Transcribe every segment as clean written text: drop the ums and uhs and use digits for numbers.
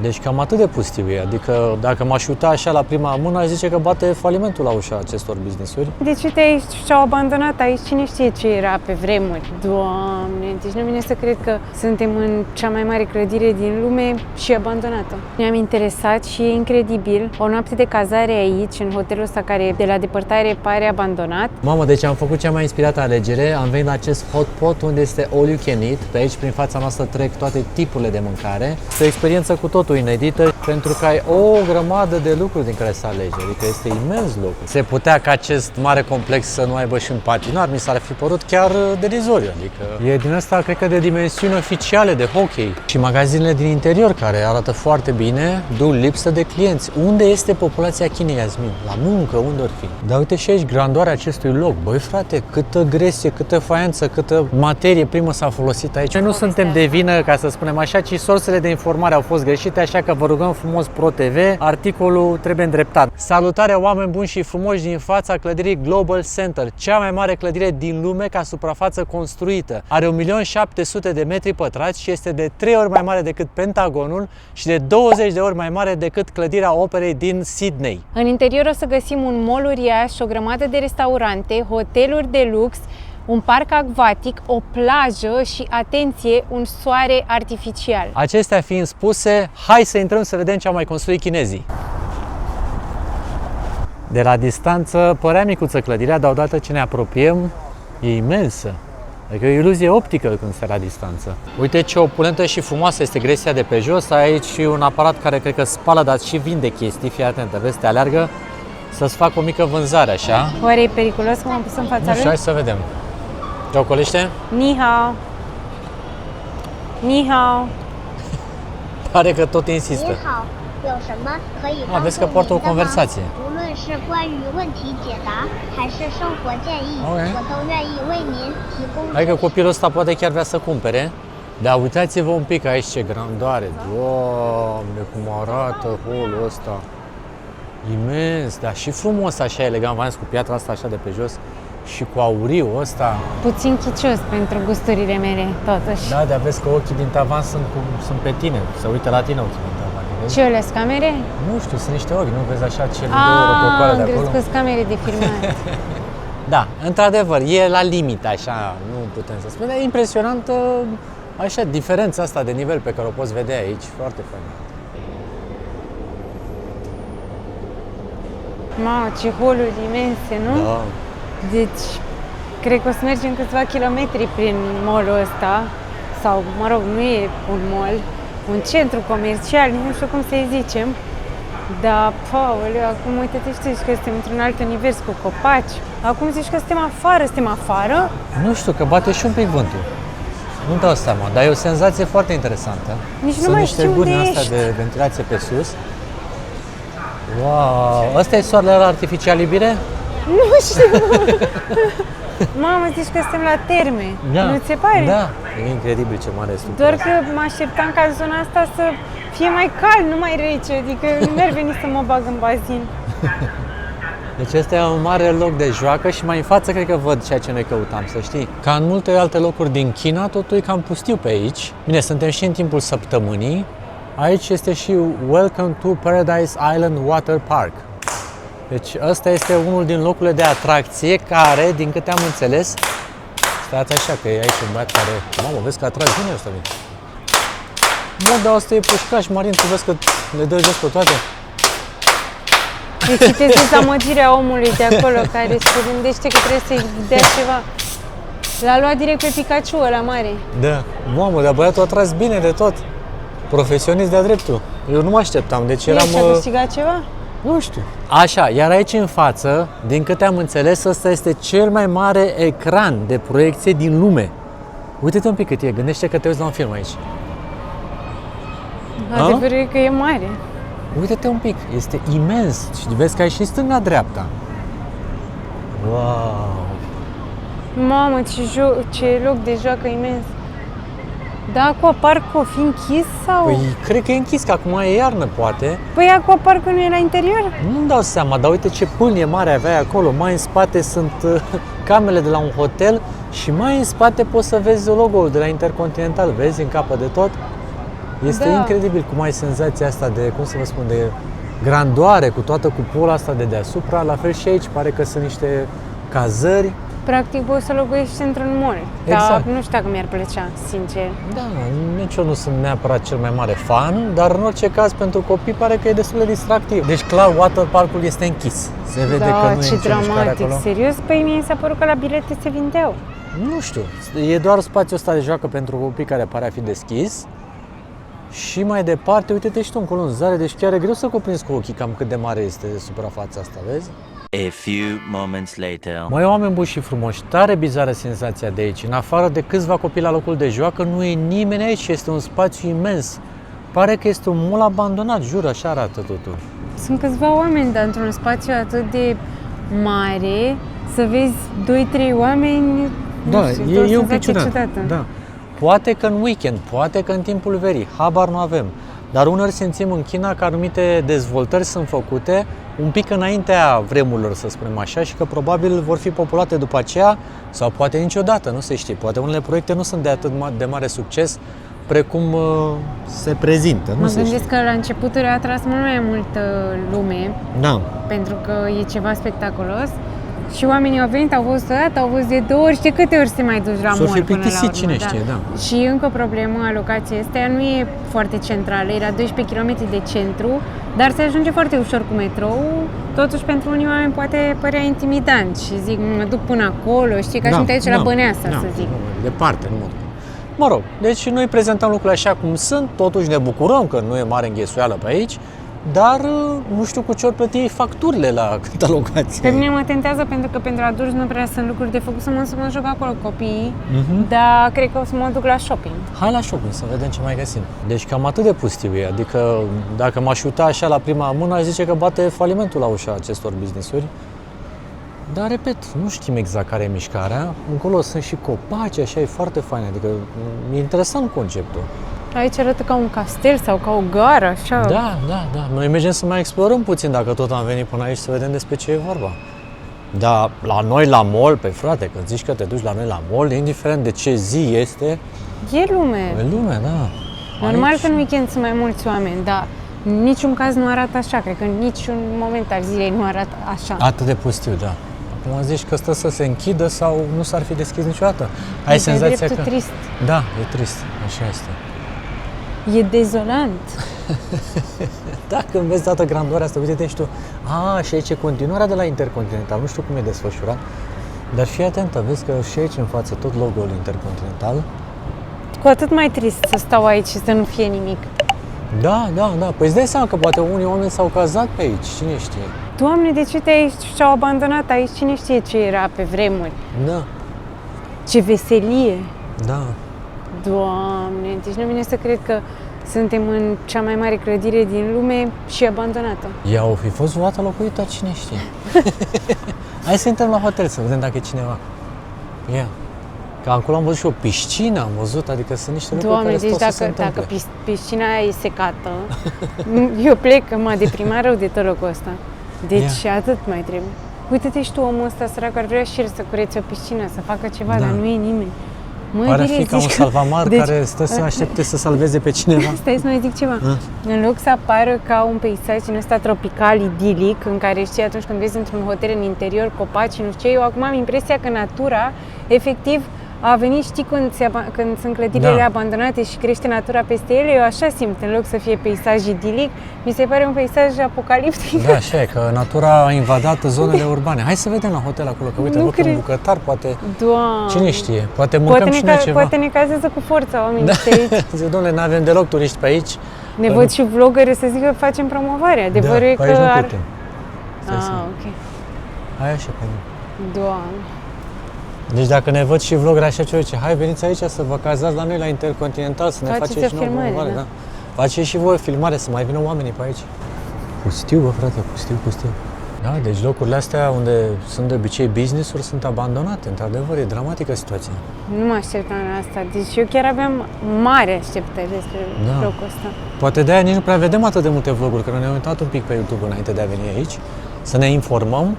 Deci cam atât de pustiu e, adică dacă m-aș uita așa la prima mână, aș zice că bate falimentul la ușa acestor business-uri. Deci uite aici și-au abandonat aici, cine știe ce era pe vremuri. Doamne, deci nu vine să cred că suntem în cea mai mare clădire din lume și abandonată. Ne-am interesat și e incredibil, o noapte de cazare aici, în hotelul ăsta care de la depărtare pare abandonat. Mamă, deci am făcut cea mai inspirată alegere, am venit la acest hot pot unde este all you can eat, pe aici prin fața noastră trec toate tipurile de mâncare. Este o experiență cu totul inedită, pentru că ai o grămadă de lucruri din care să alegi, adică este imens loc. Se putea ca acest mare complex să nu aibă și un patinar, mi s-ar fi părut chiar derizoriu, adică e din asta, cred că de dimensiuni oficiale de hockey. Și magazinele din interior, care arată foarte bine, duc lipsă de clienți. Unde este populația Chinei, Iasmin? La muncă, unde or fi? Dar uite și aici grandoarea acestui loc. Băi frate, câtă gresie, câtă faianță, câtă materie primă s-a folosit aici. Noi nu suntem de vină, ca să spunem așa, ci sursele de informare au fost greșite, așa că vă rugăm frumos Pro TV, articolul trebuie îndreptat. Salutare oameni buni și frumoși din fața clădirii Global Center, cea mai mare clădire din lume ca suprafață construită. Are 1.700.000 de metri pătrați și este de 3 ori mai mare decât Pentagonul și de 20 de ori mai mare decât clădirea Operei din Sydney. În interior o să găsim un mall uriaș, o grămadă de restaurante, hoteluri de lux, un parc acvatic, o plajă și, atenție, un soare artificial. Acestea fiind spuse, hai să intrăm să vedem ce au mai construit chinezii. De la distanță părea micuță clădirea, dar odată ce ne apropiem, e imensă. Adică e o iluzie optică când stai la distanță. Uite ce opulentă și frumoasă este gresia de pe jos. Aici și un aparat care cred că spală, dar și vinde chestii. Fii atentă, vezi, te aleargă să-ți facă o mică vânzare, așa. Oare e periculos că m-am pus în fața Nu știu, lui? hai să vedem. Te ocolește? Ni hao. Ni hao. Pare că tot insistă. Vezi că poartă o conversație. Adică copilul ăsta poate chiar vrea să cumpere. Dar uitați-vă un pic aici ce grandoare. Doamne, cum arată holul ăsta. Imens, dar și frumos, așa elegant, v-am zis, cu piatra asta așa de pe jos și cu auriu ăsta. Puțin chicios pentru gusturile mele, totuși. Da, dar vezi că ochii din tavan sunt pe tine, se uită la tine ochii din tavan. Vezi? Ce ăla-s camere? Nu știu, sunt niște ochi, nu vezi așa cele două răcocoale de acolo? Am crezut că camere de filmat. Da, într-adevăr, e la limită, așa, nu putem să spunem, dar e impresionantă, așa, diferența asta de nivel pe care o poți vedea aici, foarte fain. Mamă, ce holuri imense, nu? Da. Deci, cred că o să mergem câțiva kilometri prin mall-ul ăsta, sau, mă rog, nu e un mall, un centru comercial, nu știu cum să-i zicem, dar, paoleu, acum uite-te și tu zici că suntem într-un alt univers cu copaci, acum zici că suntem afară? Nu știu, că bate și un pic vântul. Nu-mi dau seama, dar e o senzație foarte interesantă. Nici nu Sunt mai niște știu gurni unde astea ești. de ventilație pe sus. Wow! Ăsta e soarele ăla artificial, iubire? Nu știu! Mamă, zici că suntem la terme, nu ți se pare? Da, e incredibil ce mare este. Doar că mă așteptam ca zona asta să fie mai cald, nu mai rece, adică nu mi-ar veni să mă bag în bazin. Deci ăsta e un mare loc de joacă și mai în față cred că văd ceea ce noi căutam, să știi. Ca în multe alte locuri din China, totul e cam pustiu pe aici. Bine, suntem și în timpul săptămânii. Aici este și Welcome to Paradise Island Water Park. Deci ăsta este unul din locurile de atracție care, din câte am înțeles, stați așa că e aici un băiat care... Mamă, vezi că atragi bine ăsta, bine. Mă, dar ăsta e pușcaș marin, tu vezi că le dă jos pe toate. Deci citesc dezamăgirea omului de acolo care se gândește că trebuie să-i dea ceva. L-a luat direct pe Pikachu ăla mare. Da. Mamă, dar băiatul a tras bine de tot. Profesionist de-a dreptul. Eu nu mă așteptam, deci eram... Și-a câștigat ceva? Nu știu. Așa, iar aici în față, din câte am înțeles, ăsta este cel mai mare ecran de proiecție din lume. Uite-te un pic cât e, gândește că te uiți la un film aici. Adevărul e că e mare. Uite-te un pic, este imens și vezi că ai și stânga-dreapta. Wow! Mamă, ce loc de joacă imens. Da, aquapark-ul o fi închis sau? Păi, cred că e închis, că acum e iarnă, poate. Păi aquapark-ul nu e la interior? Nu-mi dau seama, dar uite ce pâlnie mare aveai acolo. Mai în spate sunt camerele de la un hotel și mai în spate poți să vezi logo-ul de la Intercontinental. Vezi în capăt de tot? Este incredibil cum ai senzația asta de, cum să vă spun, de grandoare cu toată cupola asta de deasupra. La fel și aici, pare că sunt niște cazări. Practic poți să locuiești într-un mall. Exact. Dar nu știu dacă mi-ar plăcea, sincer. Da, nici eu nu sunt neapărat cel mai mare fan, dar în orice caz pentru copii pare că e destul de distractiv. Deci clar, waterparkul este închis. Se vede că nu e ce nicio mișcare dramatic, acolo. serios? Păi mie s-a părut că la bilete se vindeau. Nu știu, e doar spațiul ăsta de joacă pentru copii care pare a fi deschis. Și mai departe, uite-te și tu încolo în zare, deci chiar e greu să cuprinzi cu ochii cam cât de mare este suprafața asta, vezi? A few moments later. Măi, oameni buni și frumoși, tare bizară senzația de aici. În afară de câțiva copii la locul de joacă, nu e nimeni aici, este un spațiu imens. Pare că este un mall abandonat, jur, așa arată totul. Sunt câțiva oameni, dar într-un spațiu atât de mare, să vezi 2-3 oameni, Da, nu știu, e un pic senzație ciudat. ciudată. Da. Poate că în weekend, poate că în timpul verii, habar nu avem. Dar uneori simțim în China că anumite dezvoltări sunt făcute un pic înaintea vremurilor, să spunem așa, și că probabil vor fi populate după aceea sau poate niciodată, nu se știe. Poate unele proiecte nu sunt de atât de mare succes precum se prezintă, nu Mă se știe. gândesc că la începuturi a atras mult mai multă lume, Da. pentru că e ceva spectaculos. Și oamenii au venit, au văzut o dată, au văzut de 2 ori și de câte ori se mai duci la S-o mall fi până la plictisit, urmă, cine știe, da. Și încă o problemă a locației astea nu e foarte centrală, e la 12 km de centru, dar se ajunge foarte ușor cu metrou. Totuși pentru unii oameni poate părea intimidant și zic, mă duc până acolo, știi, ca și cum te duci la Băneasa, să zic. Departe, nu mă duc. Mă rog, deci noi prezentăm lucrurile așa cum sunt, totuși ne bucurăm că nu e mare înghesuială pe aici, dar nu știu cu ce ori plăti ei facturile la câtă locație. Pe mine mă tentează pentru că pentru adulți nu prea sunt lucruri de făcut, să mă joc acolo cu copiii, dar cred că o să mă duc la shopping. Hai la shopping să vedem ce mai găsim. Deci cam atât de pustiu e, adică dacă m-aș uita așa la prima mână, aș zice că bate falimentul la ușa acestor business-uri. Dar, repet, nu știm exact care e mișcarea. Încolo sunt și copaci, așa, e foarte fain, adică e interesant conceptul. Aici arată ca un castel sau ca o gară, așa. Da. Noi mergem să mai explorăm puțin dacă tot am venit până aici să vedem despre ce e vorba. Dar la noi la mall, pe frate, când zici că te duci la noi la mall, indiferent de ce zi este, E lume. e lume, da. Normal Aici- că în weekend sunt mai mulți oameni, dar în niciun caz nu arată așa. Cred că în niciun moment al zilei nu arată așa. Atât de pustiu, da. Acum zici că stă să se închidă sau nu s-ar fi deschis niciodată. Ai E senzația dreptul că... trist. Da, e trist, așa este. E dezolant. Da, când vezi toată grandoarea asta, uite-te și tu. Și aici e continuarea de la Intercontinental, nu știu cum e desfășurat, dar fii atentă, vezi că și aici în față tot logo-ul Intercontinental. Cu atât mai trist să stau aici și să nu fie nimic. Da. Păi îți dai seama că poate unii oameni s-au cazat pe aici, cine știe. Doamne, de ce te aici și-au abandonat aici? Cine știe ce era pe vremuri? Da, Ce veselie! da. Doamne, deci nu vine să cred că suntem în cea mai mare clădire din lume și abandonată. Ea o fi fost luată locuită, cine știe. Hai să intrăm la hotel să vedem dacă e cineva. Ia. Că acolo am văzut și o piscină, am văzut, adică sunt niște lucruri Doamne, care deci stau să se dacă întâmple. piscina aia e secată, eu plec, că m-a deprimat rău de tot locul ăsta. Deci atât mai trebuie. Uite-te și tu, omul ăsta sărac, ar vrea și el să curețe o piscină, să facă ceva, Da. dar nu e nimeni. Măi, Pare a bine, fi ca un zici că- salvamar deci- care stă să aștepte să salveze pe cineva. Stai să mai zic ceva. În loc să apară ca un peisaj din ăsta tropical, idilic, în care știi atunci când vezi într-un hotel în interior copaci și nu știu ce, eu acum am impresia că natura, efectiv, a venit, știi, când sunt clădirile abandonate și crește natura peste ele, eu așa simt, în loc să fie peisaj idilic, mi se pare un peisaj apocaliptic. Da, așa e, că natura a invadat zonele urbane. Hai să vedem la hotel acolo, că uite, Nu văd că un cred. bucătar, poate, Doamne. cine știe, poate mâncăm și noi ceva. Poate ne cazează cu forța oamenii de aici. Zic, dom'le, n-avem deloc turiști pe aici. Ne văd și vloggeri să zică că facem promovare. Adevărul e pe că aici nu ar... putem. Stai să- ok. Hai așa, pe mine. Doamne. Deci dacă ne văd și vlogger așa ce zice, hai veniți aici să vă cazați la noi la Intercontinental, să ne Faceți faceți o și nouă filmare, promovare, da. da. Faceți și voi o filmare, să mai vină oamenii pe aici. Pustiu, bă, frate, pustiu. Da, deci locurile astea unde sunt de obicei business-uri sunt abandonate, într-adevăr, e dramatică situația. Nu mă așteptam la asta. Deci eu chiar aveam mare așteptări despre Da. locul ăsta. Poate de-aia nici nu prea vedem atât de multe vloguri, că ne-am uitat un pic pe YouTube înainte de a veni aici, să ne informăm,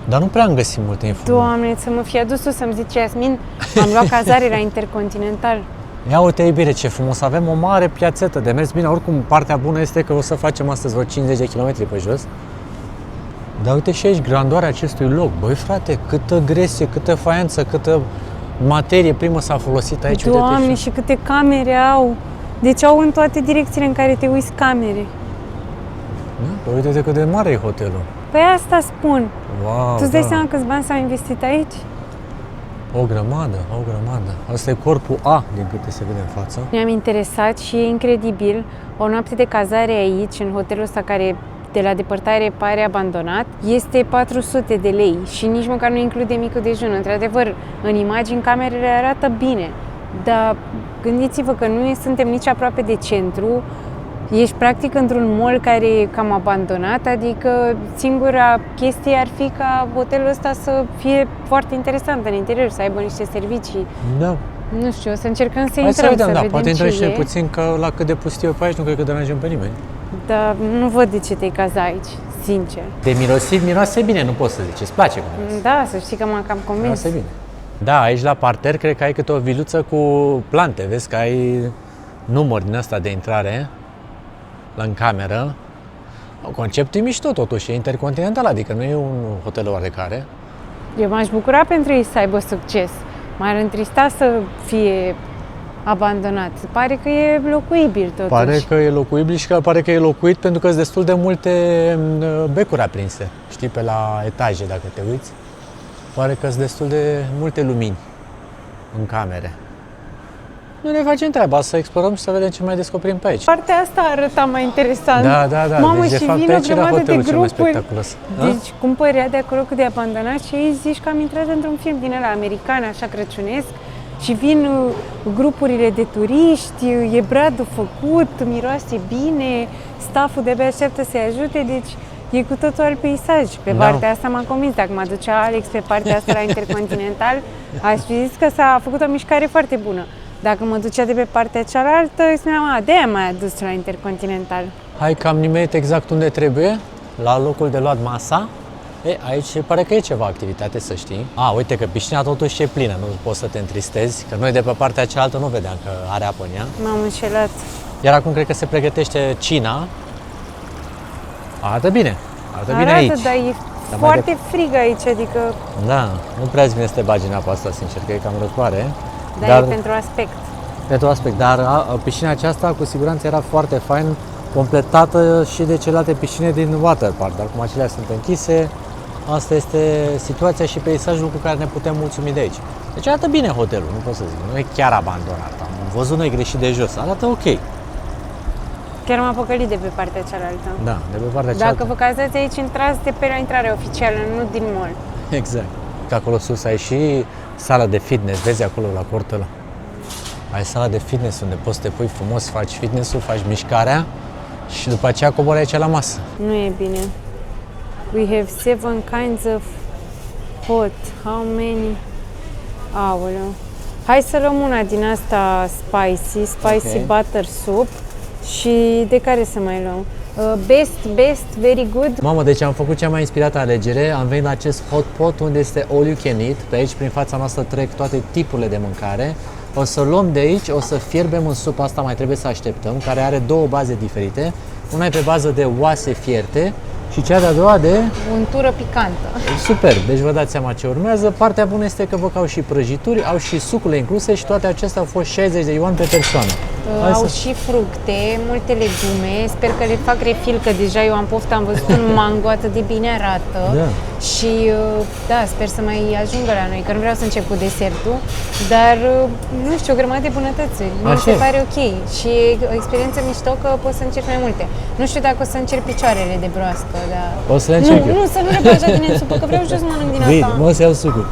dar nu prea am găsit multe informații. Doamne, să mă fi adus tu să-mi zici, Iasmin, am luat cazare la Intercontinental. Ia uite, iubire, ce frumos, avem o mare piațetă de mers. Bine, oricum, partea bună este că o să facem astăzi vreo 50 de kilometri pe jos. Dar uite și aici grandoarea acestui loc. Băi, frate, câtă gresie, câtă faianță, câtă materie primă s-a folosit aici. Doamne, Uite-te și câte camere au! Deci au în toate direcțiile în care te uiți camere. Da? Uite-te cât de mare e hotelul. Păi asta spun. Wow, Tu îți dai da. seama câți bani s-au investit aici? O grămadă, o grămadă. Asta e corpul A, din câte se vede în față. Ne-am interesat și e incredibil. O noapte de cazare aici, în hotelul ăsta care de la depărtare pare abandonat, este 400 de lei și nici măcar nu include micul dejun. Într-adevăr, în imagini camerele arată bine, dar gândiți-vă că nu suntem nici aproape de centru, ești practic într-un mall care e cam abandonat, adică singura chestie ar fi ca hotelul ăsta să fie foarte interesant în interior, să aibă niște servicii. Da. Nu știu, o să încercăm să Hai intrăm, să vedem, da, vedem poate intrăm ce și e. noi puțin, că la cât de pustiu e pe aici, nu cred că deranjăm pe nimeni. Dar nu văd de ce te-ai caza aici, sincer. De mirosit, miroase bine, nu poți să zici, îți place cum miroase. Da, să știi că m-am cam convins. Miroase bine. Da, aici la parter cred că ai câte o viluță cu plante, vezi că ai număr din ăsta de intrare în cameră. Conceptul e mișto totuși, e intercontinental, adică nu e un hotel oarecare. Eu m-aș bucura pentru ei să aibă succes. M-ar întrista să fie abandonat. Pare că e locuibil totuși. Pare că e locuibil și că pare că e locuit pentru că sunt destul de multe becuri aprinse, știi, pe la etaje, dacă te uiți. Pare că sunt destul de multe lumini în camere. Noi ne facem treaba, să explorăm și să vedem ce mai descoperim pe aici. Partea asta arăta mai interesant. Da. Mamă, Deci, de și fapt, vin pe o aici era grămadă de hotelul cel mai grupuri. spectaculos. Deci, cum părea de acolo cât de abandonat și ei zici că am intrat într-un film din ăla american, așa crăciunesc, și vin grupurile de turiști, e bradul făcut, miroase bine, stafful de-abia așteaptă să-i ajute, deci e cu totul alt peisaj. Pe Da. partea asta m-am convins, dacă mă ducea Alex pe partea asta la Intercontinental, aș fi zis că s-a făcut o mișcare foarte bună. Dacă mă ducea de pe partea cealaltă, îi spuneam, de-aia m-ai adus la Intercontinental. Hai că am nimerit exact unde trebuie, la locul de luat masa. Aici pare că e ceva activitate, să știi. Uite că piscina totuși e plină, nu poți să te întristezi, că noi de pe partea cealaltă nu vedeam că are apă în ea. M-am înșelat. Iar acum cred că se pregătește cina. Arată bine, arată bine Arată, aici. dar e Dar mai foarte frig aici, adică Da, nu prea îți vine să te bagi în apa asta, sincer, că e cam răcoare. dar e pentru aspect. Pentru aspect, dar piscina aceasta cu siguranță era foarte fain, completată și de celelalte piscine din waterpark, dar cum acelea sunt închise, asta este situația și peisajul cu care ne putem mulțumi de aici. Deci arată bine hotelul, nu pot să zic, nu e chiar abandonat, am văzut noi greșit de jos, arată ok. Chiar m-a păcălit de pe partea cealaltă. Da, de pe partea Dacă cealaltă. vă cazați aici, intrați de pe la intrare oficială, nu din mall. Exact. Că acolo sus ai și sala de fitness, vezi acolo la cortul ăla. Ai sala de fitness unde poți să te pui frumos, faci fitness-ul, faci mișcarea și după aceea cobori aici la masă. Nu e bine. We have 7 kinds of hot. How many? Aoleu. Hai să luăm una din asta spicy Ok. butter soup. Și de care să mai luăm? Best, very good. Mamă, deci am făcut cea mai inspirată alegere, am venit la acest hot pot unde este all you can eat. Pe aici, prin fața noastră, trec toate tipurile de mâncare. O să luăm de aici, o să fierbem în supa asta, mai trebuie să așteptăm, care are două baze diferite. Una e pe bază de oase fierte și cea de-a doua de Untură picantă. super. Deci vă dați seama ce urmează. Partea bună este că văd că au și prăjituri, au și sucurile incluse și toate acestea au fost 60 de yuan pe persoană. Hai Au să- și fructe, multe legume, sper că le fac refil, că deja eu am poftă, am văzut un mango atât de bine arată. Da. Și da, sper să mai ajungă la noi, că nu vreau să încep cu desertul, dar nu știu, o grămadă de bunătăți. Mi Așa se e. pare ok și e o experiență mișto că poți să încerci mai multe. Nu știu dacă o să încerc picioarele de broască, dar... O să le încerc eu. Nu, să nu le bagi din supă, că vreau și eu să mănânc din Bine, asta. mă să iau sucul.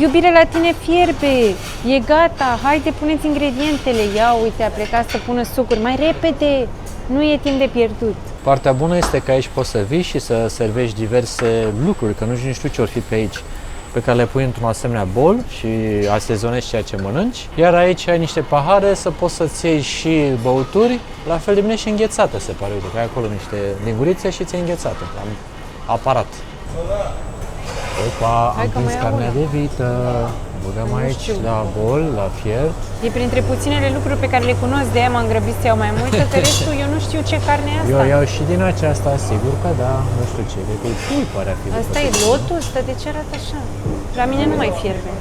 Iubire, la tine fierbe, e gata, haide, puneți ingredientele, ia uite, a plecat să pună sucuri, mai repede, nu e timp de pierdut. Partea bună este că aici poți să vii și să servești diverse lucruri, că nu știu ce or fi pe aici, pe care le pui într-un asemenea bol și asezonezi ceea ce mănânci. Iar aici ai niște pahare să poți să-ți iei și băuturi, la fel de bine și înghețată, se pare. Uite, că ai acolo niște lingurițe și ți-e înghețată, la aparat. Opa, Hai am că mai prins iau carnea una. de vită. Băgăm Nu aici știu. la bol, la fier. E printre puținele lucruri pe care le cunosc, de aia m-am grăbit să iau mai multă, că restul eu nu știu ce carne e asta. Eu iau și din aceasta, sigur că da, nu știu ce, cred că e pui, pare a fi. Asta e lotus? Dar de ce arată așa? La mine nu mai fierbe.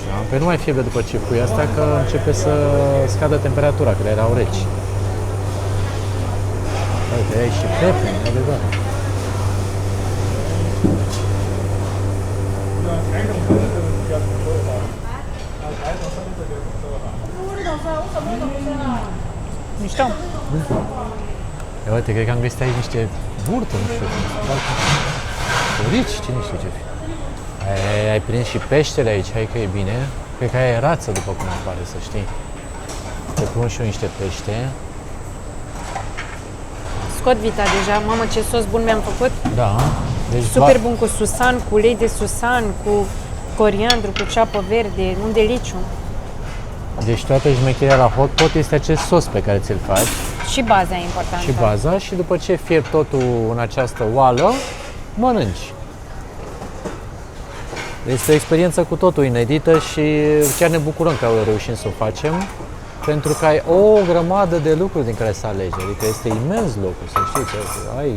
Da, păi nu mai fierbe după ce pui asta, că începe să scadă temperatura, că erau reci. Uite, ai și pepe, adevărat. Mișto. Ia uite, cred că am găsit aici niște burtă, nu știu cum. Purici, cine știu ce fi. Ai prins și peștele aici, hai că e bine. Cred că aia e rață, după cum apare, să știi. Te pun și eu niște pește. Scot vita deja. Mamă, ce sos bun mi-am făcut. Da. Deci Super bun cu susan, cu ulei de susan, cu coriandru, cu ceapă verde, un deliciu. Deci toată șmecheria la hot pot este acest sos pe care ți-l faci Și baza e importantă. și baza și după ce fierbi totul în această oală, mănânci. Este o experiență cu totul inedită și chiar ne bucurăm că reușim să o facem, pentru că ai o grămadă de lucruri din care să alegi, adică este imens locul, să știi că ai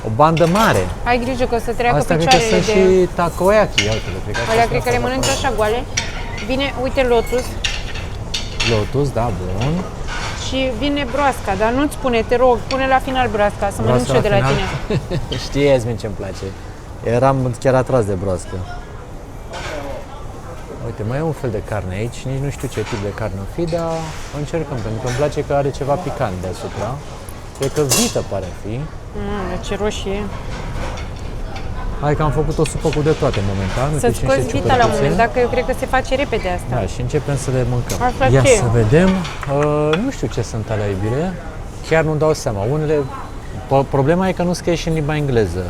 o bandă mare. Ai grijă că o să treacă Asta cred că picioarele sunt de... și takoyaki, iată, cred că Alea cred că le mănânci așa goale. Vine, uite, lotus Lotus, da, bun. și vine broasca, dar nu-ți spune, te rog, pune la final broasca, să mănânc și eu de la tine. Știi, Yasmin, ce-mi place. Eram chiar atras de broască. Uite, mai e un fel de carne aici, nici nu știu ce tip de carne o fi, dar încercăm, pentru că îmi place că are ceva picant deasupra. Cred că vită pare a fi. Ce roșie. Hai că am făcut o supă cu de toate momentan. Uite, Să-ți și niște scoți vita la un ciupercuțe. moment dat, că eu cred că se face repede asta. Da, și începem să le mâncăm. Asta Ia ce e? să vedem. Nu știu ce sunt alea, iubire. Chiar nu dau seama. Unele... Problema e că nu scrie și în limba engleză.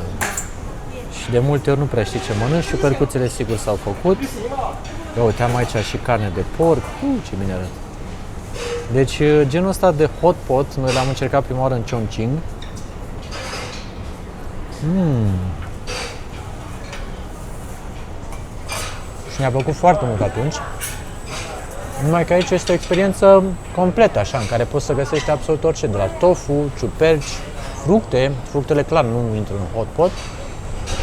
Și de multe ori nu prea știi ce mănânci. Ciupercuțele sigur s-au făcut. Ia uite, am aici și carne de porc. Ce bine arată. Deci, genul ăsta de hot pot, noi l-am încercat prima oară în Chongqing. Și mi-a plăcut foarte mult atunci. Numai că aici este o experiență completă, așa, în care poți să găsești absolut orice, de la tofu, ciuperci, fructe. Fructele, clar, nu intră în hot pot.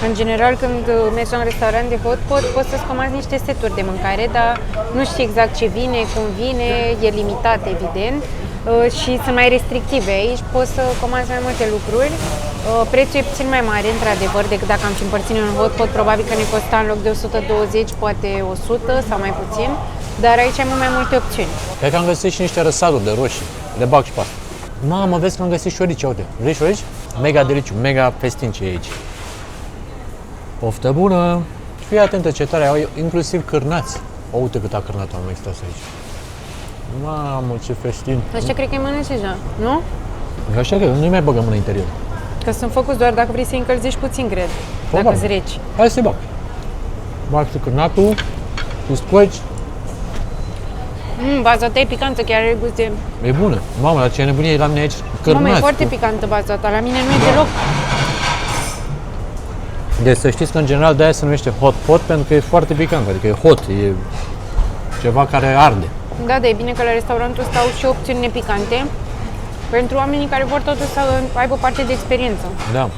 În general, când mergi la un restaurant de hot pot, poți să-ți comanzi niște seturi de mâncare, dar nu știi exact ce vine, cum vine, e limitat, evident, și sunt mai restrictive. Aici poți să comanzi mai multe lucruri. Prețul e puțin mai mare, într-adevăr, decât dacă am fi împărțit în hot pot, probabil că ne costa în loc de 120, poate 100 sau mai puțin, dar aici ai mult mai multe opțiuni. Cred că am găsit și niște răsaduri de roșii. Le bag și pe asta. Mamă, vezi că am găsit șorici, uite. Vrei șorici? Mega deliciu, mega festin ce e aici. Poftă bună! Fii atentă ce tare, au inclusiv cârnați. O, uite câta cârnat am extras aici. Mamă, ce festin! Așa cred că îi mănânci deja, nu? Eu așa că nu-i mai băgăm în interior. Că sunt făcuți doar dacă vrei să-i încălzești puțin, cred, dacă Probabil. sunt reci. Hai să-i bag. Bag și cârnatul, cu scoici. Baza ta e picantă, chiar are gust de... E bună. Mamă, dar ce nebunie e la mine aici? Cârnați. Mamă, e foarte picantă baza ta, la mine nu e deloc. Deci să știți că în general de-aia se numește hot pot, pentru că e foarte picant, adică e hot, e ceva care arde. Da, dar e bine că la restaurantul ăsta au și opțiuni nepicante pentru oamenii care vor totuși să aibă parte de experiență. Da.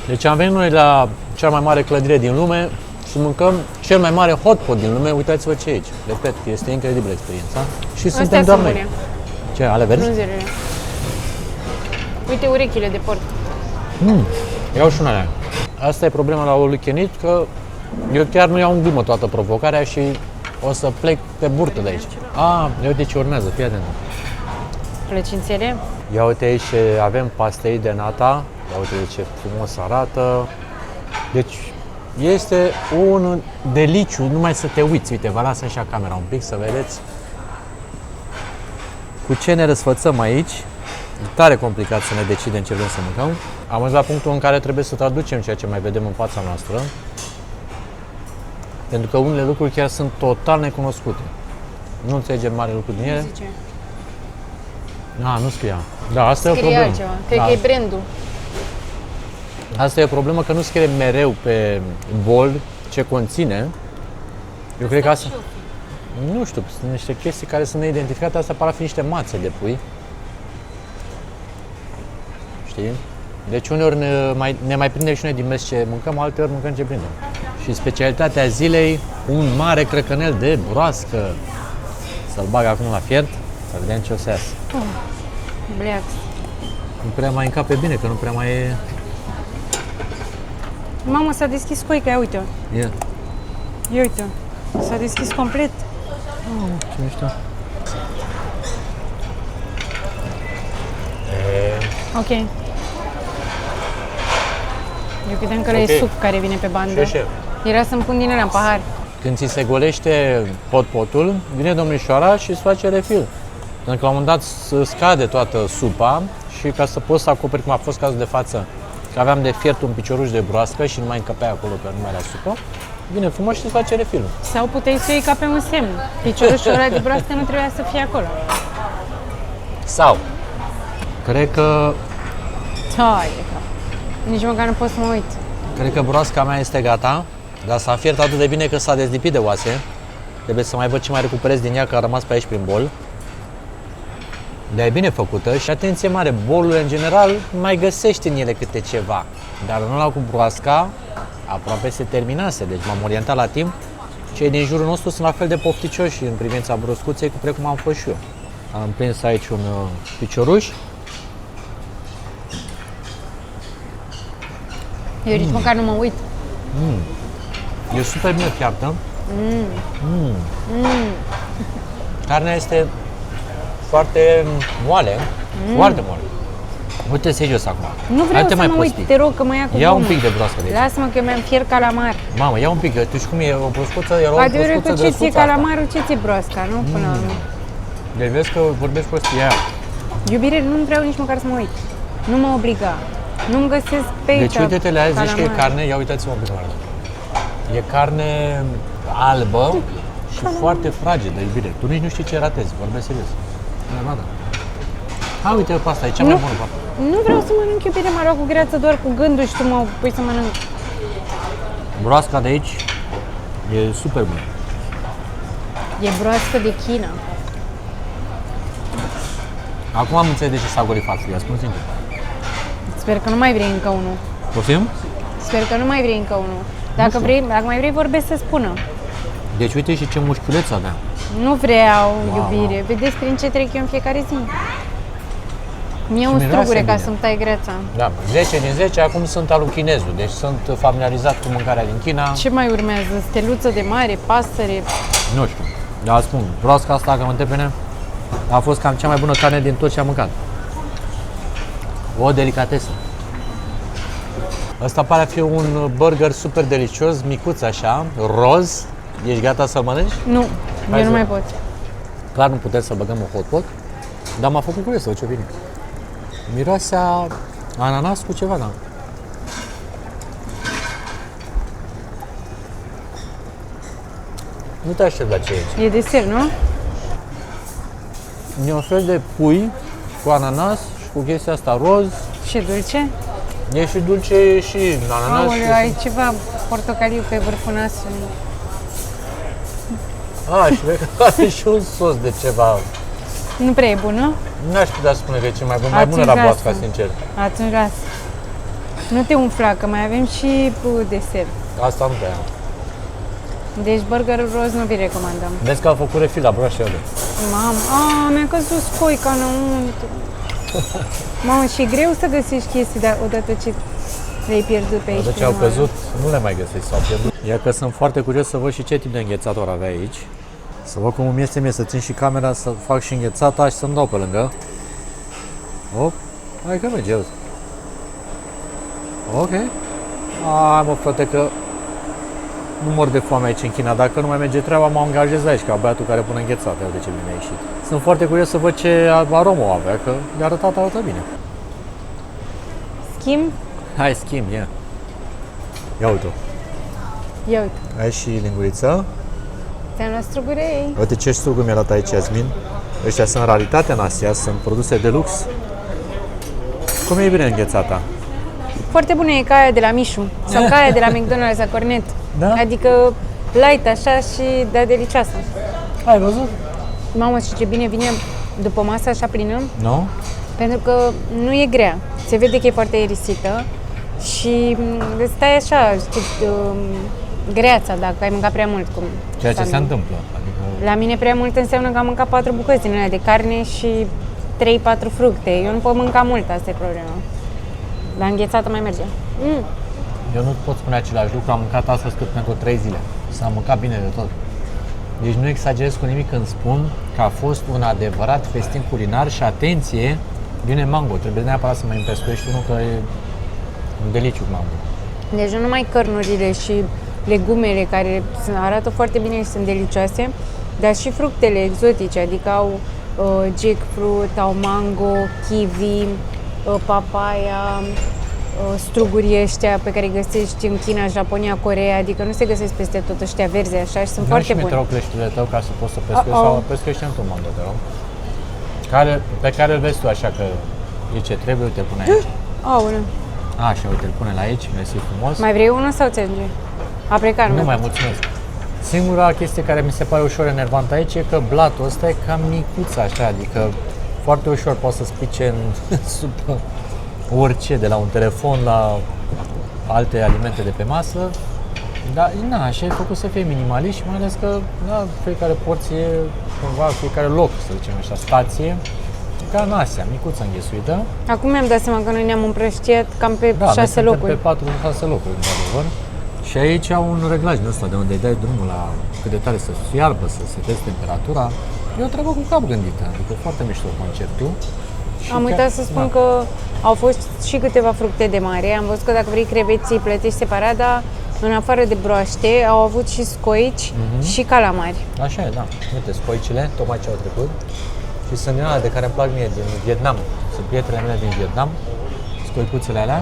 Deci am venit noi la cea mai mare clădire din lume și mâncăm cel mai mare hot pot din lume. Uitați-vă ce e aici. Repet, este incredibilă experiența. Și suntem Astea doar sunt noi. bune, Ce, ale verzi? frunzele. Uite urechile de porc. Iau și una alea. Asta e problema la all you can eat, că eu chiar nu iau în glumă toată provocarea și o să plec pe burtă de aici. Ia uite ce urmează, fii atent. Plăcințele. Ia uite aici avem pastei de nata. Ia uite ce frumos arată. Deci este un deliciu, numai să te uiți. Uite, vă las așa camera un pic să vedeți cu ce ne răsfățăm aici. E tare complicat să ne decidem ce vrem să mâncăm. Am ajuns la punctul în care trebuie să traducem ceea ce mai vedem în fața noastră. Pentru că unele lucruri chiar sunt total necunoscute. Nu înțelegem mare lucru din ele. Zice. Nu scria. Da, asta e o Scrie problemă. altceva. Cred Da. că e brandul. Asta e o problemă, că nu scrie mereu pe bol ce conține Eu cred că asta... Nu știu, sunt niște chestii care sunt neidentificate, asta par a fi niște mațe de pui. Știi? Deci uneori ne mai prindem și noi din mes ce mâncăm, alteori mâncăm ce prindem. Și specialitatea zilei, un mare crăcănel de broască. Să-l bag acum la fiert, să vedem ce o să iasă. Bleac. Nu prea mai încape bine, că nu prea mai e... Mamă, s-a deschis coica, ia uite-o. Ia. Ia uite-o. S-a deschis complet. Ce mișto. Ok. Eu credeam că ăla e suc care vine pe bandă. Ce? Era să-mi pun din alea în pahar. Când ți se golește pot-potul, vine domnișoara și îți face refil. Pentru că la un moment dat scade toată supa și ca să poți să acoperi, cum a fost cazul de față, că aveam de fiert un picioruș de broască și nu mai încăpea acolo că nu mai era supă, vine frumos și îți face refilul. Sau puteai să o iei ca pe un semn. Piciorușul ăla de broască nu trebuia să fie acolo. Sau, cred că Hai de cap. Nici măcar nu pot să mă uit. Cred că broasca mea este gata, dar s-a fiert atât de bine că s-a dezlipit de oase. Trebuie să mai văd ce mai recuperez din ea, că a rămas pe aici prin bol. Dar e bine făcută și atenție mare, bolurile în general mai găsești în ele câte ceva. Dar în ăla cu broasca aproape se terminase, deci m-am orientat la timp. Cei din jurul nostru sunt la fel de pofticioși în privința broscuței, precum am fost și eu. Am prins aici un picioruș. Eu nici măcar nu mă uit. E super bine fiartă. Carnea este foarte moale, foarte moale. Uite, serios acum. Nu vreau să mă uit, te rog, că mă ia cu Ia un gumă. pic de broască de aici. Lasă-mă că eu mi-am fier calamar. Mamă, ia un pic, tu știi cum e o broscuță, era o Adevărul broscuță că ce ți-e grăsuță asta. calamarul, ce ți-e broasca, nu? Până la urmă. Deci vezi că vorbesc prostia aia. Iubire, nu vreau nici măcar să mă uit. Nu mă obliga. Nu-mi găsesc pe aici Deci uite-te la aia, zici că e calamar. carne, ia uitați-mă un pic la arăt. E carne albă și foarte fragedă, iubire. Tu nici nu știi ce ratezi, vorbesc serios. Da. Hai, uite pe asta, e cea mai bună parte. Nu vreau să mănânc, iubire, m-a luat cu greață doar cu gândul și tu mă pui să mănânc. Broasca de aici e super bună. E broască de China. Acum am înțeles de ce s-a golit față, spun sincer. Sper că nu mai vrei încă unul. Poftim? Sper că nu mai vrei încă unul. Dacă mai vrei, vorbesc să spună. Deci uite și ce mușchiuleț avea. Nu vreau, iubire. Vedeți prin ce trec eu în fiecare zi. Mie un miroase strugure ca bine. să-mi tai greața. Da, 10 din 10, acum sunt al lui chinezul, deci sunt familiarizat cu mâncarea din China. Ce mai urmează? Steluță de mare, pasăre? Nu știu, dar spun, broasca asta, că mă întreb pe mine, a fost cam cea mai bună carne din tot ce am mâncat. O delicatesă. Ăsta pare a fi un burger super delicios, micuț așa, roz. Ești gata să-l mănânci? Nu, Hai eu nu să- mai pot. Clar nu putem să băgăm în hot pot, dar m-a făcut curios să văd ce vine. Miroase a ananas cu ceva, da. Nu te aștept la ce e. E desert, nu? E un fel de pui cu ananas și cu chestia asta roz. Și dulce? E și dulce, e și ananas. Aoleu, ai ceva portocaliu pe vârful nasului. Și vezi că are și un sos de ceva. Nu prea e bun, nu? N-aș putea spune că e cel mai bun. Mai bună la Atunci broasca, lasă. sincer. Atunci las. Nu te umfla, că mai avem și desert. Asta nu prea. Deci burgerul roz nu vi recomandăm. Vezi că au făcut refil la broasca de. Mamă, mi-a căzut scoica înăuntru. Mamă, și e greu să găsești chestii odată ce le-ai pierdut pe aici. Odată ce au prima oară. căzut, nu le mai găsești, s-au pierdut. Ia că sunt foarte curios să văd și ce tip de înghețator avea aici. Să văd cum îmi este mie să țin și camera, să fac și înghețata și să-mi dau pe lângă. Op, hai că merge, auzi. Ok. Hai mă frate că nu mor de foame aici în China. Dacă nu mai merge treaba, mă angajez aici ca băiatul care pune înghețată. Uite ce bine a ieșit. Sunt foarte curios să văd ce aromă o avea, că de arătă bine. Schimb? Hai, schimb, ia. Ia uite-o. Ia uite, Ai și linguriță. ți-am luat strugurei. Uite ce struguri mi-a dat aici Iasmin. Ăștia sunt raritate în Asia, sunt produse de lux. Cum e bine înghețata? Foarte bună e ca aia de la Mișu sau ca aia de la McDonald's, la Cornet. Da? Adică light așa și da, delicioasă. Ai văzut? Mamă, și ce bine vine după masă așa plină, Nu? pentru că nu e grea. Se vede că e foarte aerisită și stai așa, știi, greața dacă ai mâncat prea mult. Ceea ce sau se nu. întâmplă. Adică La mine prea mult înseamnă că am mâncat 4 bucăți din alea de carne și 3-4 fructe. Eu nu pot mânca mult, asta e problema. La înghețată mai merge. eu nu pot spune același lucru, am mâncat astăzi cât pentru 3 zile. S-a mâncat bine de tot. Deci nu exagerez cu nimic când spun că a fost un adevărat festin culinar și atenție, vine mango. Trebuie neapărat să mai împescuiești unul că e un deliciu mango. Deci nu numai cărnurile și legumele care arată foarte bine și sunt delicioase, dar și fructele exotice, adică au jackfruit, au mango, kiwi, papaya, strugurii ăștia pe care îi găsești în China, Japonia, Coreea, adică nu se găsesc peste tot ăștia verzi așa și sunt foarte buni. buni. Te rog cleștile tău ca să poți să pescuiești sau pescuiești în tu mango, te rog. Pe care îl vezi tu așa că e ce trebuie, uite, îl pune aici. Aoleu. Așa, uite, îl pune la aici, mersi frumos. Mai vrei unul sau ți-ajunge? A plecat, Nu mai mulțumesc. Singura chestie care mi se pare ușor enervantă aici e că blatul ăsta e cam micuț așa, adică foarte ușor poate să spice în sub orice, de la un telefon la alte alimente de pe masă. Dar, na, așa e făcut să fie minimalist și mai ales că, da, fiecare porție, cumva, fiecare loc, să zicem așa, stație, ca în Asia, micuță înghesuită. Acum mi-am dat seama că noi ne-am împrăștiat cam pe Da, 6 noi locuri. suntem pe 4-6 locuri, într-adevăr. Și aici au un reglaj din ăsta de unde îi dai drumul la cât de tare să fiarbă, să setezi temperatura. E o treabă cu cap gândită, adică foarte mișto conceptul. Și Am uitat să spun că au fost și câteva fructe de mare. Am văzut că dacă vrei creveți îi plătești separat, dar în afară de broaște au avut și scoici și calamari. Așa e, da. Uite, scoicile, tocmai ce au trecut. Și sunt din alea de care îmi plac mie, din Vietnam. Sunt prietenele mele din Vietnam, scoicuțele alea.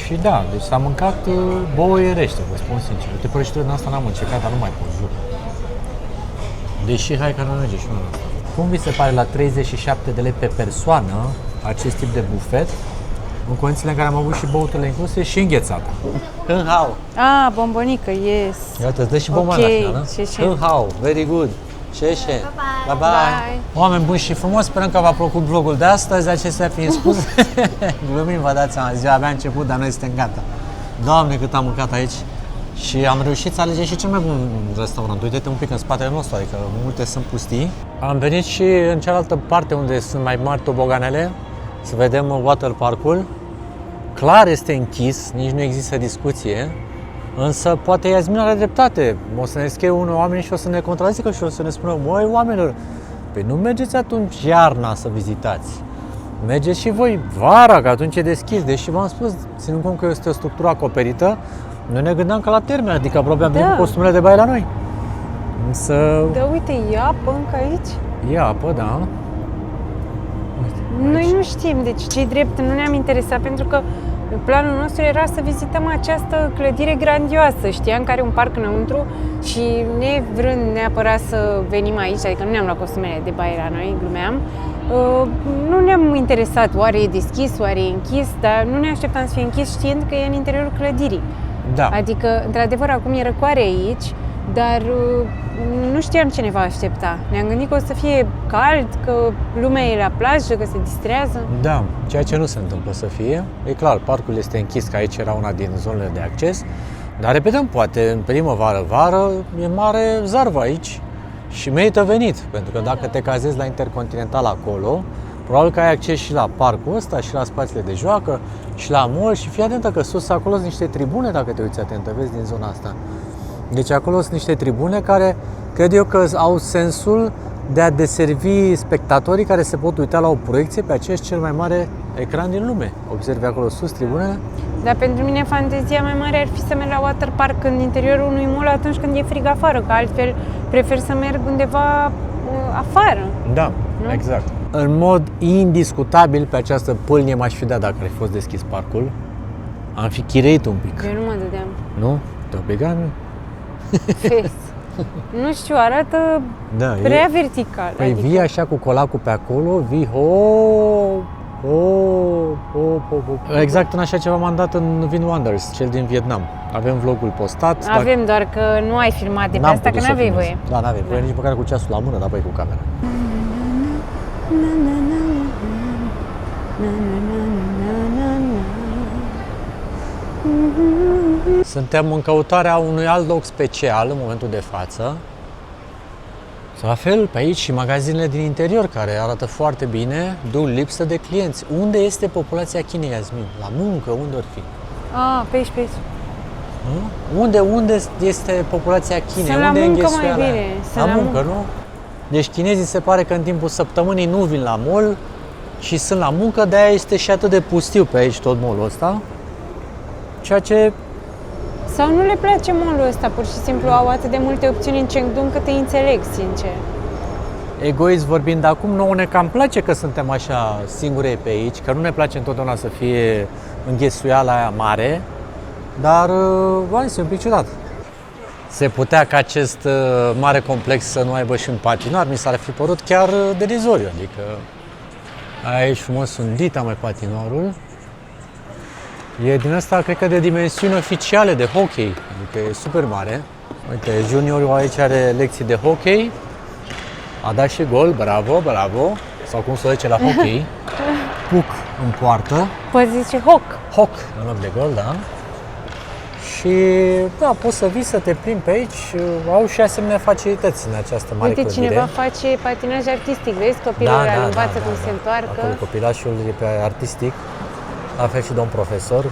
Și da, deci s-a mâncat bouă ierește, vă spun sincer. Uite, prăjitură din asta n-am încercat, dar nu mai pot, jur. Deși, hai că nu merge și unul ăsta. Cum vi se pare la 37 de lei pe persoană acest tip de bufet, în condițiile în care am avut și băuturile incluse și înghețată? Hân hao! Ah, bombonică, yes. Iată, îți dă și bomba Ok, la final, nu? și. Hân hao, very good! Bye bye! Bye. Oameni buni și frumos, sperăm că v-a plăcut vlogul de astăzi, acestea fiind spuse. Glumim, vă dați seama, ziua abia a început, dar noi suntem gata. Doamne, cât am mâncat aici și am reușit să alegem și cel mai bun restaurant. Uite-te un pic în spatele nostru, adică multe sunt pustii. Am venit și în cealaltă parte unde sunt mai mari toboganele, să vedem water park-ul. Clar este închis, nici nu există discuție. Însă poate Iasmin are dreptate, o să ne scrie unul oameni și o să ne contrazică și o să ne spună: măi oamenilor, păi nu mergeți atunci iarna să vizitați, mergeți și voi vara, că atunci e deschis. Deși v-am spus, ținând cont că este o structură acoperită, noi ne gândeam că la termen, adică aproape am venit cu costumele de baie la noi. Însă... Da, uite, e apă încă aici? E apă, da. Noi nu știm, deci ce-i drept, nu ne-am interesat pentru că planul nostru era să vizităm această clădire grandioasă, știam că are un parc înăuntru și nevrând neapărat să venim aici, adică nu ne-am luat costumele de baie la noi, glumeam, nu ne-am interesat oare e deschis, oare e închis, dar nu ne așteptam să fie închis știind că e în interiorul clădirii. Da. Adică, într-adevăr, acum e răcoare aici, dar nu știam ce ne va aștepta. Ne-am gândit că o să fie cald, că lumea e la plajă, că se distrează. Da, ceea ce nu se întâmplă să fie. E clar, parcul este închis, că aici era una din zonele de acces. Dar repetăm, poate în primăvară-vară e mare zarvă aici și merită venit. Pentru că dacă te cazezi la Intercontinental acolo, probabil că ai acces și la parcul ăsta, și la spațiile de joacă, și la mall. Și fii atentă că sus acolo sunt niște tribune, dacă te uiți atentă, vezi din zona asta. Deci acolo sunt niște tribune care cred eu că au sensul de a deservi spectatorii care se pot uita la o proiecție pe acest cel mai mare ecran din lume. Observi acolo sus tribunele? Dar pentru mine fantezia mai mare ar fi să merg la water park în interiorul unui mall atunci când e frig afară, că altfel prefer să merg undeva afară. Da, nu? Exact. În mod indiscutabil pe această pâlnie m-aș fi dat dacă ar fi fost deschis parcul. Am fi chireit un pic. Eu nu mă dădeam. Nu? Te obliga? Fes. Nu știu, arată prea vertical. Păi adică... vii așa cu colacul pe acolo, vii Exact în așa ceva m-am dat în Vin Wonders, cel din Vietnam. Avem vlogul postat. Avem, doar că nu ai filmat de pe asta, că n-aveai voie. Da, n-aveai voie, nici măcar cu ceasul la mână, dar băi cu camera. Suntem în căutarea unui alt loc special în momentul de față. La fel, pe aici și magazinele din interior, care arată foarte bine, duc lipsă de clienți. Unde este populația Chinei, Iasmin? La muncă? Unde or fi? Pe aici, pe aici. Unde este populația Chinei? Sunt la unde muncă, e mai bine. La muncă, nu? Deci chinezii se pare că în timpul săptămânii nu vin la mall și sunt la muncă, de-aia este și atât de pustiu pe aici tot mall-ul ăsta. Ceea ce... Sau nu le place mall-ul ăsta, pur și simplu au atât de multe opțiuni în Chengdu încât îi înțeleg, sincer. Egoist vorbind, acum nouă ne cam place că suntem așa singure pe aici, că nu ne place întotdeauna să fie înghesuiala aia mare, dar este un pic ciudat. Se putea ca acest mare complex să nu aibă și un patinar, mi s-ar fi părut chiar derizoriu, adică aici frumos sunt dita mai patinorul. E din asta, cred că de dimensiuni oficiale de hockey, adică e super mare. Uite, juniorul aici are lecții de hockey, a dat și gol, bravo, bravo, sau cum se zice la hockey, puc în poartă. Poți zice hoc. Hoc, în loc de gol, da. Și da, poți să vii să te plimbi pe aici, au și asemenea facilități în această mare Uite, clădire. cineva face patinaj artistic, vezi? Copilul îl învață cum se întoarcă. Acolo copilașul e pe artistic, la fel și domn profesor,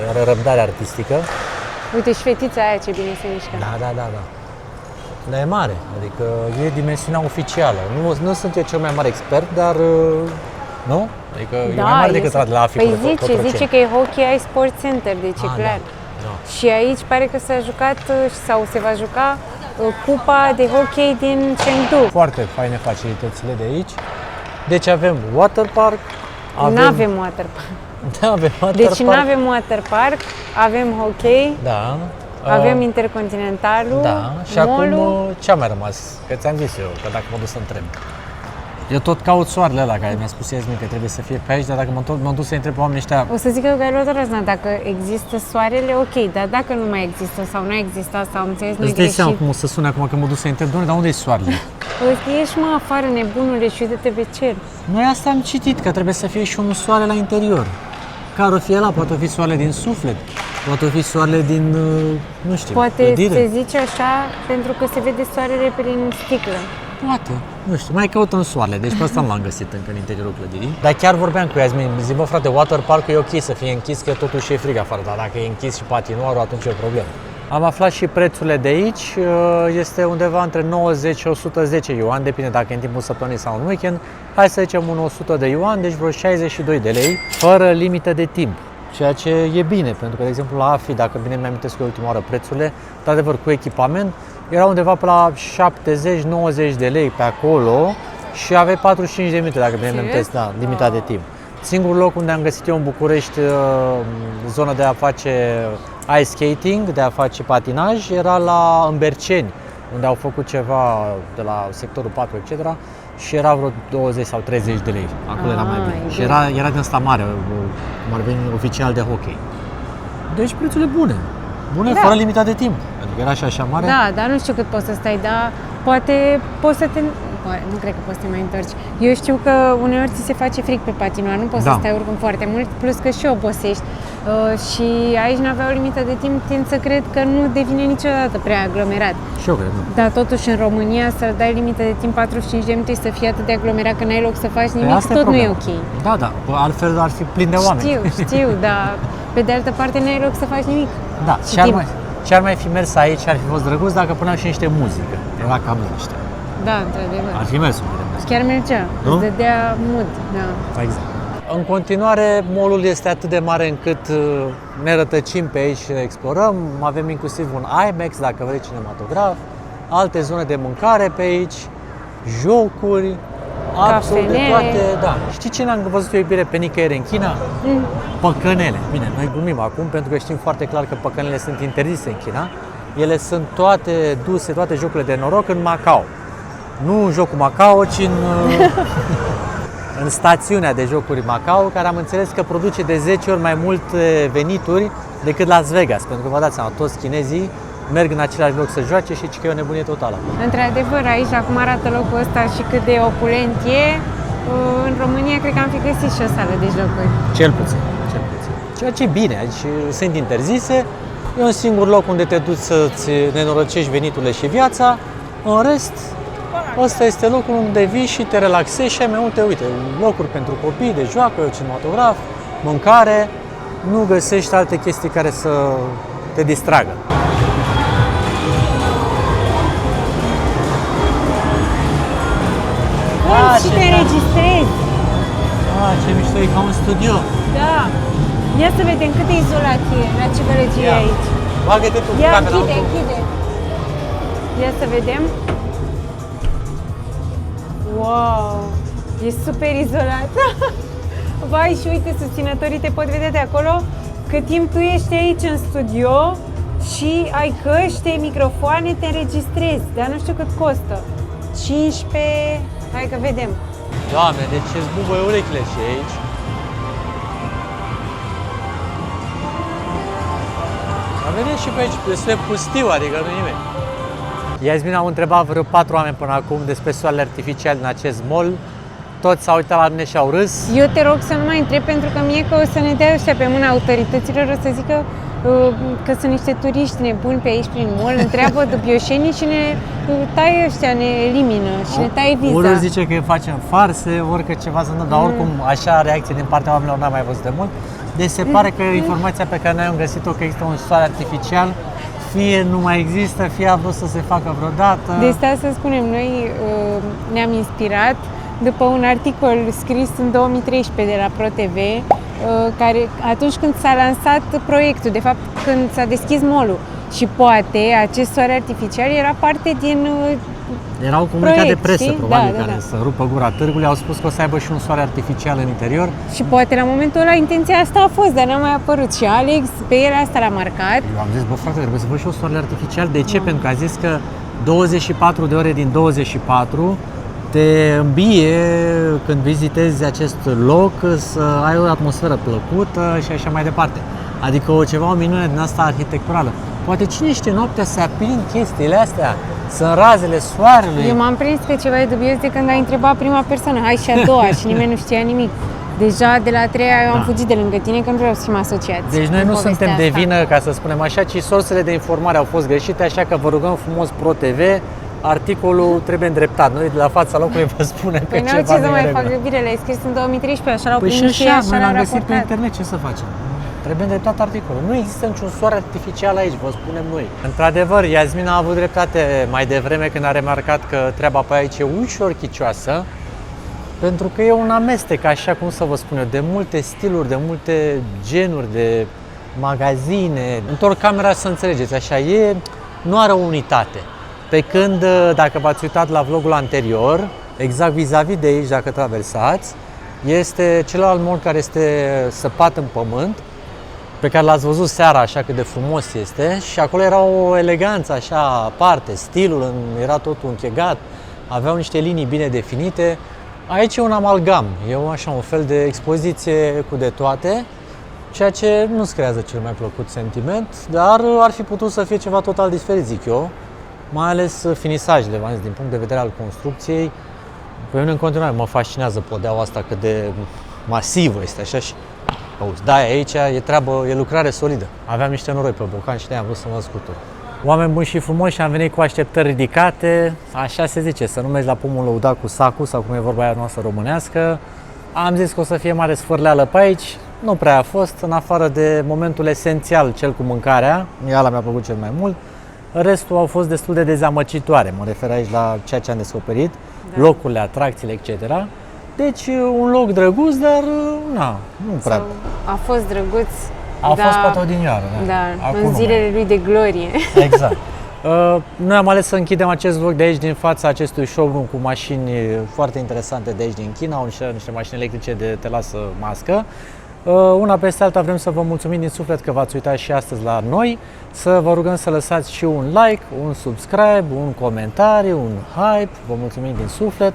are răbdare artistică. Uite și fetița aia ce bine se mișcă. Da. Dar e mare, adică e dimensiunea oficială. Nu sunt eu cel mai mare expert, dar nu? Adică e mai mare decât la AFI. Păi zice că e Hockey Eye Sport Center, deci e clar. Da. Și aici pare că s-a jucat sau se va juca cupa de hockey din Chengdu. Foarte faine facilitățile de aici. Deci avem water park. N-avem water park. Deci nu avem water park, avem hockey. Da. Avem Intercontinentalul. Da. Și acum ce a mai rămas? Că ți-am zis eu, că dacă mă duc să întreb. Eu tot caut soarele ăla care mi-a spus Iasmin că trebuie să fie pe aici, dar dacă mă duc să întreb pe oamenii ăștia... O să zic că ai luat o răznă, dacă există soarele, ok, dar dacă nu mai există sau nu există sau am înțeles, nu-i greșit. Îți dai seama cum o să sune acum că mă duc să întreb, doamne, dar unde e soarele? Ești mă afară, nebunule, și uite-te pe cer. Noi asta am citit, că trebuie să fie și un soare la interior. Care o fi ăla? Poate fi soarele din suflet, poate fi soarele din, nu știu, poate clădire. se zice așa pentru că se vede soarele prin sticlă. Poate, nu știu, mai căutăm soarele, deci pe asta m-am găsit încă în interiorul clădirii. Dar chiar vorbeam cu Iasmin, zic, bă frate, water park e ok să fie închis, că totuși e frig afară, dar dacă e închis și patinoarul, atunci e o problemă. Am aflat și prețurile de aici, este undeva între 90 și 110 yuan, depinde dacă e în timpul săptămânii sau în weekend. Hai să zicem un 100 de yuan, deci vreo 62 de lei, fără limită de timp. Ceea ce e bine, pentru că, de exemplu, la AFI, dacă bine mi-amintesc eu ultima oară prețurile, într-adevăr, cu echipament, era undeva pe la 70-90 de lei pe acolo și aveai 45 de minute, dacă bine mi-amintesc, da, limita de timp. Singurul loc unde am găsit eu în București zona de a face ice skating, de a face patinaj, era în Berceni, unde au făcut ceva de la sectorul 4, etc. Și era vreo 20 sau 30 de lei. Acolo era mai bine. Și era din asta mare, cum ar veni oficial de hockey. Deci prețurile bune. Bune, fără limita de timp. Adică era și așa mare. Da, dar nu știu cât poți să stai, dar poate poți să te... Nu cred că poți să te mai întorci. Eu știu că uneori ți se face fric pe patinoar, nu poți să stai oricum foarte mult, plus că și obosești. Și aici nu avea o limită de timp, tind să cred că nu devine niciodată prea aglomerat. Și eu cred, nu. Dar totuși în România să dai limită de timp 45 de minute și să fie atât de aglomerat că n-ai loc să faci nimic, tot nu e ok. Da, altfel ar fi plin de oameni. Știu, dar pe de altă parte n-ai loc să faci nimic. Da, ce ar mai fi mers aici, ar fi fost drăguț dacă puneau și niște muzică. Era cam liniște. Da, într-adevăr. Ar fi mers un pic de muzică. Chiar mergea, îți dădea mood, da. Exact. În continuare, mall-ul este atât de mare încât ne rătăcim pe aici și ne explorăm. Avem inclusiv un IMAX, dacă vrei, cinematograf, alte zone de mâncare pe aici, jocuri, absolut de toate. Da. Știi ce n-am văzut eu iubire pe nicăieri în China? Păcănele. Bine, noi glumim acum pentru că știm foarte clar că păcănele sunt interzise în China. Ele sunt toate duse, toate jocurile de noroc în Macao. Nu în jocul Macao, ci în stațiunea de jocuri Macau, care am înțeles că produce de 10 ori mai mult venituri decât Las Vegas, pentru că vă dați seama, toți chinezii merg în același loc să joace și că e o nebunie totală. Într-adevăr, aici, acum arată locul ăsta și cât de opulent e, în România cred că am fi găsit și o sală de jocuri. Cel puțin. Ceea ce e bine, aici sunt interzise, e un singur loc unde te duci să-ți nenorăcești veniturile și viața, în rest, ăsta este locul unde vii și te relaxezi și ai mai multe, uite, locuri pentru copii, de joacă, cinematograf, mâncare, nu găsești alte chestii care să te distragă. Și te înregistrezi. Ce mișto, e ca un studio. Da. Ia să vedem cât de izolat e, la ce gălăgie e aici. Bagă-te tu cu Ia, camera. închide. Ia să vedem. Wow, e super izolat. Vai, și uite, susținătorii te pot vedea de acolo cât timp tu ești aici în studio și ai căști, microfoane, te înregistrezi, dar nu știu cât costă. 15, hai că vedem. Doamne, deci îți bubuie urechile și aici. Am venit și pe aici, este pustiu, adică nu nimic. Iasmin, am întrebat vreo 4 oameni până acum despre soarele artificial din acest mall. Toți s-au uitat la mine și au râs. Eu te rog să nu mai întreb, pentru că mie că o să ne dea ăștia pe mâna autorităților, o să zică că sunt niște turiști nebuni pe aici prin mall, întreabă dubioșenii și ne taie ăștia, ne elimină și ne taie viza. Unul zice că facem farse, orică ceva să nu, dar oricum așa reacție din partea oamenilor n-am mai văzut de mult. Deci se pare că informația pe care noi am găsit-o că există un soare artificial, fie nu mai există, fie a vrut să se facă vreodată. De asta să spunem, noi ne-am inspirat după un articol scris în 2013 de la ProTV, care atunci când s-a lansat proiectul, de fapt când s-a deschis mall-ul, și poate acest soare artificial era parte din Era un comunicat de presă, știi? probabil, Da. care să rupă gura târgului. Au spus că o să aibă și un soare artificial în interior. Și poate la momentul ăla intenția asta a fost, dar n-a mai apărut. Și Alex pe el asta l-a marcat. Eu am zis, bă frate, trebuie să văd și o soare artificial. De ce? Pentru că a zis că 24 de ore din 24 te îmbie când vizitezi acest loc să ai o atmosferă plăcută și așa mai departe. Adică o minune din asta arhitecturală. Poate cine știe, noaptea se aprind chestiile astea, sunt razele soarelui. Eu m-am prins pe ceva dubios de când ai întrebat prima persoană, hai și a doua, și nimeni nu știa nimic. Deja de la a treia eu am fugit de lângă tine, că nu vreau să fim asociați. Deci noi nu suntem de asta. vină, ca să spunem așa, ci sursele de informare au fost greșite, așa că vă rugăm frumos ProTV, articolul trebuie îndreptat. Noi de la fața locului vă spunem că Păi n-au ceva ce să nu e mai în fac regulă. bine, l-ai scris în 2013, așa l-au Păi prins și și așa, așa noi l-au l-am găsit pe raportat. internet, ce să facem? Trebuie îndreptat articolul. Nu există niciun soare artificial aici, vă spunem noi. Într-adevăr, Iasmin a avut dreptate mai devreme când a remarcat că treaba pe aici e ușor chicioasă, pentru că e un amestec, așa cum să vă spun eu, de multe stiluri, de multe genuri, de magazine. Întorc camera să înțelegeți, așa, nu are o unitate. Pe când, dacă v-ați uitat la vlogul anterior, exact vis-a-vis de aici, dacă traversați, este celălalt mall care este săpat în pământ, pe care l-ați văzut seara, așa cât de frumos este, și acolo era o eleganță așa aparte, stilul era totul închegat, aveau niște linii bine definite. Aici e un amalgam, e așa un fel de expoziție cu de toate, ceea ce nu-ți creează cel mai plăcut sentiment, dar ar fi putut să fie ceva total diferit, zic eu, mai ales finisajele, v-am zis, din punct de vedere al construcției. Pe mine în continuare mă fascinează podeaua asta, cât de masivă este așa și auzi, da, aici e treabă, e lucrare solidă. Aveam niște noroi pe bocan și de-aia am vrut să mă scutur. Oameni buni și frumoși, am venit cu așteptări ridicate, așa se zice, să nu mergi la pomul lăudat cu sacul sau cum e vorba aia noastră românească. Am zis că o să fie mare sfârleală pe aici, nu prea a fost, în afară de momentul esențial, cel cu mâncarea, ăla mi-a plăcut cel mai mult. Restul au fost destul de dezamăgitoare, mă refer aici la ceea ce am descoperit, locurile, atracțiile, etc. Deci un loc drăguț, dar nu prea. A fost drăguț. A fost poate odinioară, Da, Acum în nu zilele lui de glorie. Exact. Noi am ales să închidem acest vlog de aici, din fața acestui showroom cu mașini foarte interesante de aici din China, niște mașini electrice de te lasă mască. Una peste alta vrem să vă mulțumim din suflet că v-ați uitat și astăzi la noi, să vă rugăm să lăsați și un like, un subscribe, un comentariu, un hype, vă mulțumim din suflet.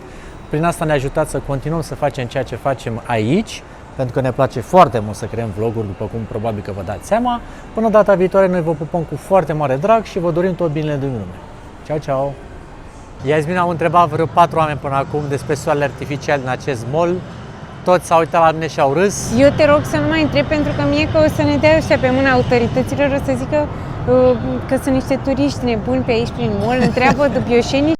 prin asta ne-a ajutat să continuăm să facem ceea ce facem aici, pentru că ne place foarte mult să creăm vloguri, după cum probabil că vă dați seama. Până data viitoare, noi vă pupăm cu foarte mare drag și vă dorim tot binele din lume. Ceau, ceau! Iasmin, am întrebat vreo 4 oameni până acum despre soarele artificial din acest mall. Toți s-au uitat la mine și au râs. Eu te rog să nu mai întreb, pentru că mie că o să ne dea ăștia pe mâna autorităților, o să zică că sunt niște turiști nebuni pe aici prin mall, întreabă dubioșenii